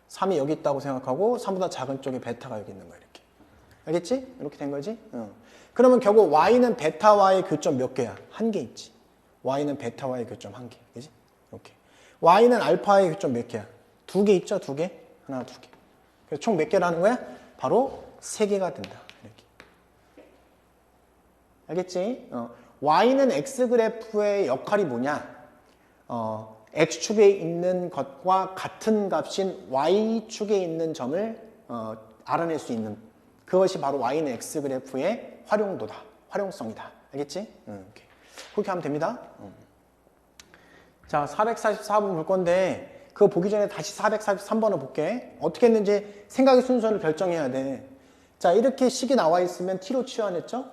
3이 여기 있다고 생각하고, 3보다 작은 쪽에 베타가 여기 있는 거야. 이렇게. 알겠지? 이렇게 된 거지? 그러면 결국 y는 베타와의 교점 몇 개야? 한 개 있지. y는 베타와의 교점 한 개. 그지? 이렇게. y는 알파의 교점 몇 개야? 두 개 있죠? 두 개? 하나, 두 개. 그래서 총 몇 개라는 거야? 바로 세 개가 된다. 이렇게. 알겠지? y는 x 그래프의 역할이 뭐냐? x축에 있는 것과 같은 값인 y축에 있는 점을 알아낼 수 있는 그것이 바로 y는 x 그래프의 활용도다. 활용성이다. 알겠지? 그렇게 하면 됩니다. 자, 444번 볼 건데 그거 보기 전에 다시 443번을 볼게. 어떻게 했는지 생각의 순서를 결정해야 돼. 자, 이렇게 식이 나와 있으면 t로 치환했죠?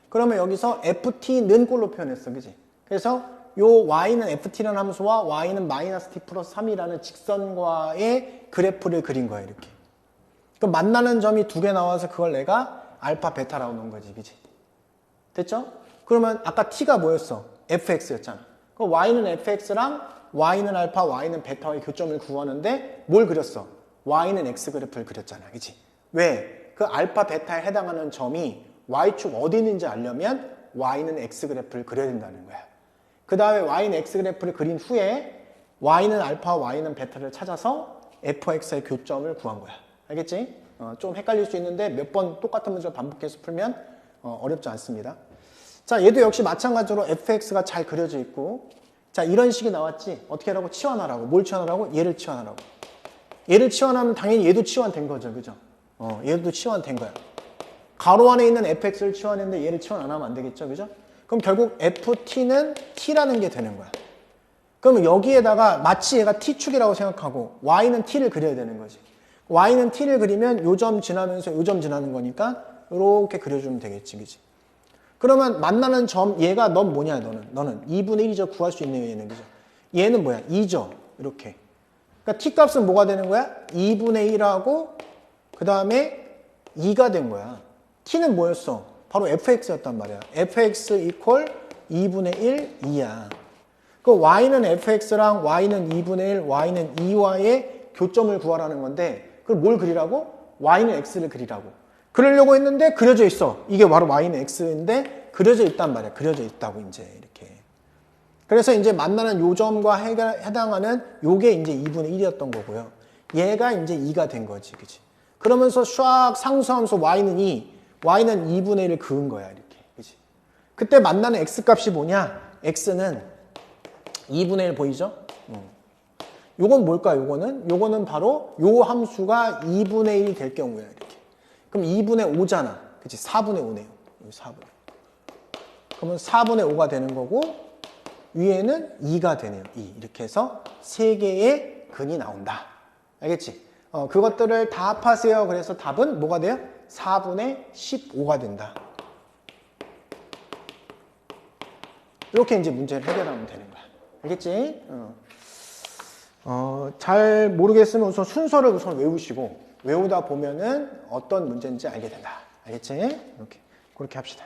그러면 여기서 ft는 꼴로 표현했어. 그지? 그래서 요 y는 ft라는 함수와 y는 마이너스 t 플러스 3이라는 직선과의 그래프를 그린 거야. 이렇게. 그럼 만나는 점이 두 개 나와서 그걸 내가 알파, 베타라고 놓은 거지. 그지? 됐죠? 그러면 아까 t가 뭐였어? fx였잖아. 그럼 y는 fx랑 y는 알파, y는 베타의 교점을 구하는데 뭘 그렸어? y는 x 그래프를 그렸잖아. 그치? 왜? 그 알파, 베타에 해당하는 점이 y축 어디 있는지 알려면 y는 x 그래프를 그려야 된다는 거야. 그 다음에 y는 x 그래프를 그린 후에 y는 알파, y는 베타를 찾아서 fx의 교점을 구한 거야. 알겠지? 좀 헷갈릴 수 있는데 몇 번 똑같은 문제를 반복해서 풀면 어렵지 않습니다. 자, 얘도 역시 마찬가지로 fx가 잘 그려져 있고, 자, 이런 식이 나왔지. 어떻게 하라고? 치환하라고. 뭘 치환하라고? 얘를 치환하라고. 얘를 치환하면 당연히 얘도 치환된 거죠. 그죠? 얘도 치환된 거야. 가로 안에 있는 fx를 치환했는데 얘를 치환 안 하면 안 되겠죠. 그죠? 그럼 결국 ft는 t라는 게 되는 거야. 그럼 여기에다가 마치 얘가 t축이라고 생각하고 y는 t를 그려야 되는 거지. y는 t를 그리면 요 점 지나면서 요 점 지나는 거니까 이렇게 그려주면 되겠지. 그지? 그러면 만나는 점, 얘가 넌 뭐냐, 너는 2분의 1이죠. 구할 수 있는 얘는, 그죠? 얘는 뭐야? 2죠. 이렇게. 그러니까 t 값은 뭐가 되는 거야? 2분의 1하고, 그 다음에 2가 된 거야. t는 뭐였어? 바로 fx였단 말이야. fx 이퀄 2분의 1, 2야. 그 y는 fx랑 y는 2분의 1, y는 2와의 교점을 구하라는 건데, 그걸 뭘 그리라고? y는 x를 그리라고. 그러려고 했는데 그려져 있어. 이게 바로 y는 x인데 그려져 있단 말이야. 그려져 있다고 이제 이렇게. 그래서 이제 만나는 요 점과 해당하는 요게 이제 2분의 1이었던 거고요. 얘가 이제 2가 된 거지. 그치? 그러면서 샥 상수함수 y는 2, y는 2분의 1을 그은 거야. 이렇게. 그치? 그때 만나는 x 값이 뭐냐? x는 2분의 1 보이죠? 요건 뭘까? 요거는 바로 요 함수가 2분의 1이 될 경우야. 이렇게. 그럼 2분의 5잖아. 그치? 4분의 5네요. 4분의 5. 그러면 4분의 5가 되는 거고, 위에는 2가 되네요. 2. 이렇게 해서 3개의 근이 나온다. 알겠지? 그것들을 다 합하세요. 그래서 답은 뭐가 돼요? 4분의 15가 된다. 이렇게 이제 문제를 해결하면 되는 거야. 알겠지? 잘 모르겠으면 우선 순서를 우선 외우시고, 외우다 보면은 어떤 문제인지 알게 된다. 알겠지? 이렇게. 그렇게 합시다.